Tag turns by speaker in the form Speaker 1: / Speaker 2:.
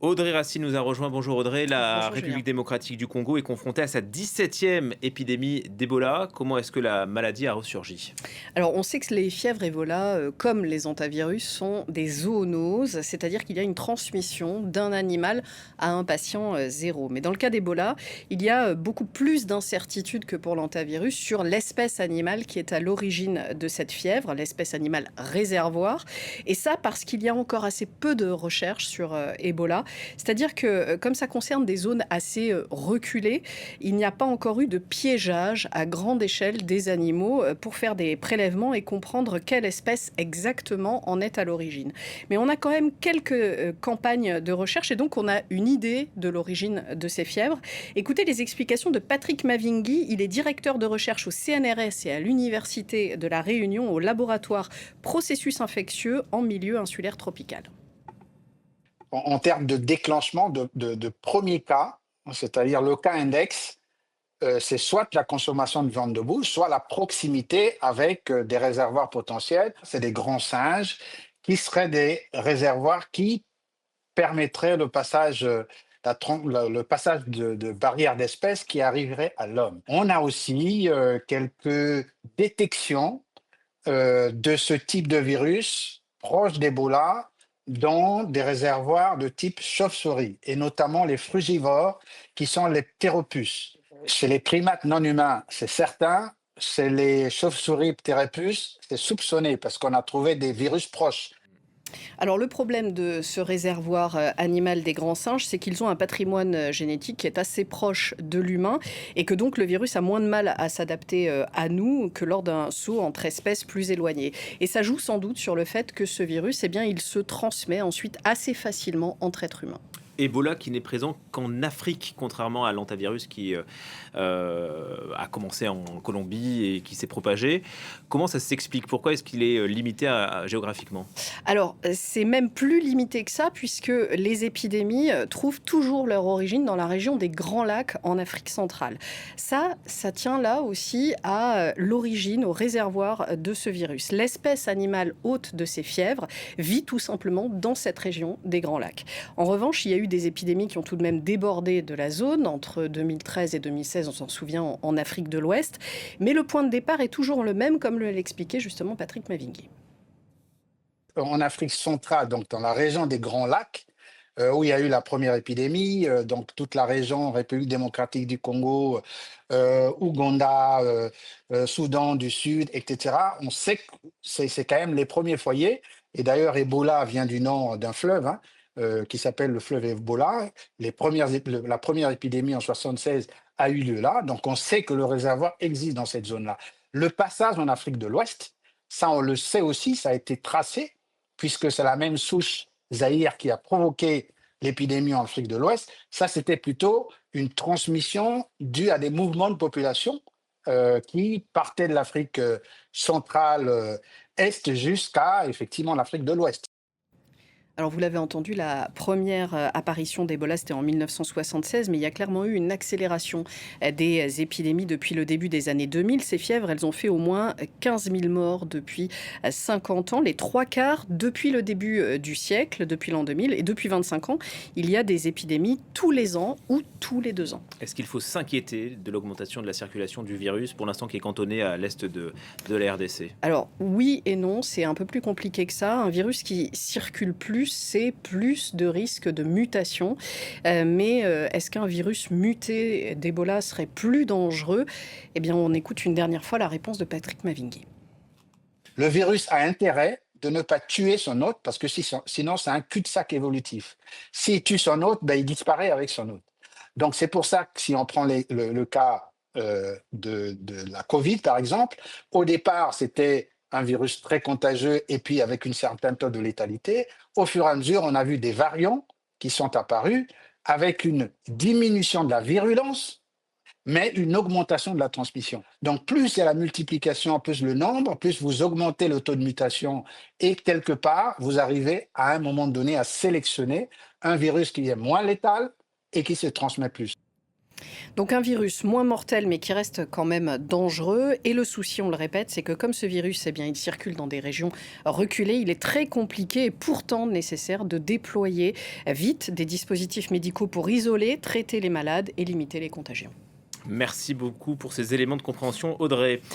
Speaker 1: Audrey Racine nous a rejoint. Bonjour Audrey. La
Speaker 2: Bonjour Julien.
Speaker 1: République démocratique du Congo est confrontée à sa 17e épidémie d'Ebola. Comment est-ce que la maladie a ressurgi?
Speaker 2: Alors on sait que les fièvres Ebola, comme les hantavirus, sont des zoonoses, c'est-à-dire qu'il y a une transmission d'un animal à un patient zéro. Mais dans le cas d'Ebola, il y a beaucoup plus d'incertitudes que pour l'hantavirus sur l'espèce animale qui est à l'origine de cette fièvre, l'espèce animale réservoir. Et ça parce qu'il y a encore assez peu de recherches sur Ebola. C'est-à-dire que comme ça concerne des zones assez reculées, il n'y a pas encore eu de piégeage à grande échelle des animaux pour faire des prélèvements et comprendre quelle espèce exactement en est à l'origine. Mais on a quand même quelques campagnes de recherche et donc on a une idée de l'origine de ces fièvres. Écoutez les explications de Patrick Mavingui, il est directeur de recherche au CNRS et à l'Université de La Réunion au laboratoire Processus infectieux en milieu insulaire tropical.
Speaker 3: En termes de déclenchement de premier cas, c'est-à-dire le cas index, c'est soit la consommation de viande de bouche, soit la proximité avec des réservoirs potentiels. C'est des grands singes qui seraient des réservoirs qui permettraient le passage, le passage de barrières d'espèces qui arriveraient à l'homme. On a aussi quelques détections de ce type de virus proche d'Ebola dans des réservoirs de type chauve-souris, et notamment les frugivores qui sont les ptéropus. Chez les primates non humains, c'est certain. Chez les chauves-souris ptéropus, c'est soupçonné parce qu'on a trouvé des virus proches.
Speaker 2: Alors le problème de ce réservoir animal des grands singes, c'est qu'ils ont un patrimoine génétique qui est assez proche de l'humain et que donc le virus a moins de mal à s'adapter à nous que lors d'un saut entre espèces plus éloignées. Et ça joue sans doute sur le fait que ce virus, eh bien, il se transmet ensuite assez facilement entre êtres humains.
Speaker 1: Ebola qui n'est présent qu'en Afrique, contrairement à l'hantavirus qui a commencé en Colombie et qui s'est propagé. Comment ça s'explique? Pourquoi est-ce qu'il est limité géographiquement?
Speaker 2: Alors, c'est même plus limité que ça, puisque les épidémies trouvent toujours leur origine dans la région des Grands Lacs en Afrique centrale. Ça tient là aussi à l'origine, au réservoir de ce virus. L'espèce animale hôte de ces fièvres vit tout simplement dans cette région des Grands Lacs. En revanche, il y a eu des épidémies qui ont tout de même débordé de la zone entre 2013 et 2016, on s'en souvient, en Afrique de l'Ouest. Mais le point de départ est toujours le même, comme l'expliquait justement Patrick Mavingui.
Speaker 3: En Afrique centrale, donc dans la région des Grands Lacs, où il y a eu la première épidémie, donc toute la région République démocratique du Congo, Ouganda, Soudan du Sud, etc. On sait que c'est quand même les premiers foyers. Et d'ailleurs, Ebola vient du nom d'un fleuve, hein, qui s'appelle le fleuve Ebola. La première épidémie en 76 a eu lieu là. Donc on sait que le réservoir existe dans cette zone-là. Le passage en Afrique de l'Ouest, ça on le sait aussi, ça a été tracé, puisque c'est la même souche Zaïre qui a provoqué l'épidémie en Afrique de l'Ouest. Ça, c'était plutôt une transmission due à des mouvements de population qui partaient de l'Afrique centrale est jusqu'à effectivement l'Afrique de l'Ouest.
Speaker 2: Alors vous l'avez entendu, la première apparition d'Ebola, c'était en 1976, mais il y a clairement eu une accélération des épidémies depuis le début des années 2000. Ces fièvres, elles ont fait au moins 15 000 morts depuis 50 ans, les trois quarts depuis le début du siècle, depuis l'an 2000. Et depuis 25 ans, il y a des épidémies tous les ans ou tous les 2 ans.
Speaker 1: Est-ce qu'il faut s'inquiéter de l'augmentation de la circulation du virus, pour l'instant qui est cantonné à l'est de la RDC?
Speaker 2: Alors oui et non, c'est un peu plus compliqué que ça. Un virus qui circule plus, c'est plus de risques de mutation. Mais est-ce qu'un virus muté d'Ebola serait plus dangereux? Eh bien, on écoute une dernière fois la réponse de Patrick Mavingui.
Speaker 3: Le virus a intérêt de ne pas tuer son hôte parce que sinon, c'est un cul-de-sac évolutif. S'il tue son hôte, ben, il disparaît avec son hôte. Donc, c'est pour ça que si on prend le cas de la Covid, par exemple, au départ, c'était un virus très contagieux et puis avec une certaine taux de létalité. Au fur et à mesure, on a vu des variants qui sont apparus avec une diminution de la virulence, mais une augmentation de la transmission. Donc, plus il y a la multiplication, plus le nombre, plus vous augmentez le taux de mutation et quelque part, vous arrivez à un moment donné à sélectionner un virus qui est moins létal et qui se transmet plus.
Speaker 2: Donc un virus moins mortel mais qui reste quand même dangereux. Et le souci, on le répète, c'est que comme ce virus, eh bien, il circule dans des régions reculées, il est très compliqué et pourtant nécessaire de déployer vite des dispositifs médicaux pour isoler, traiter les malades et limiter les contagions.
Speaker 1: Merci beaucoup pour ces éléments de compréhension, Audrey.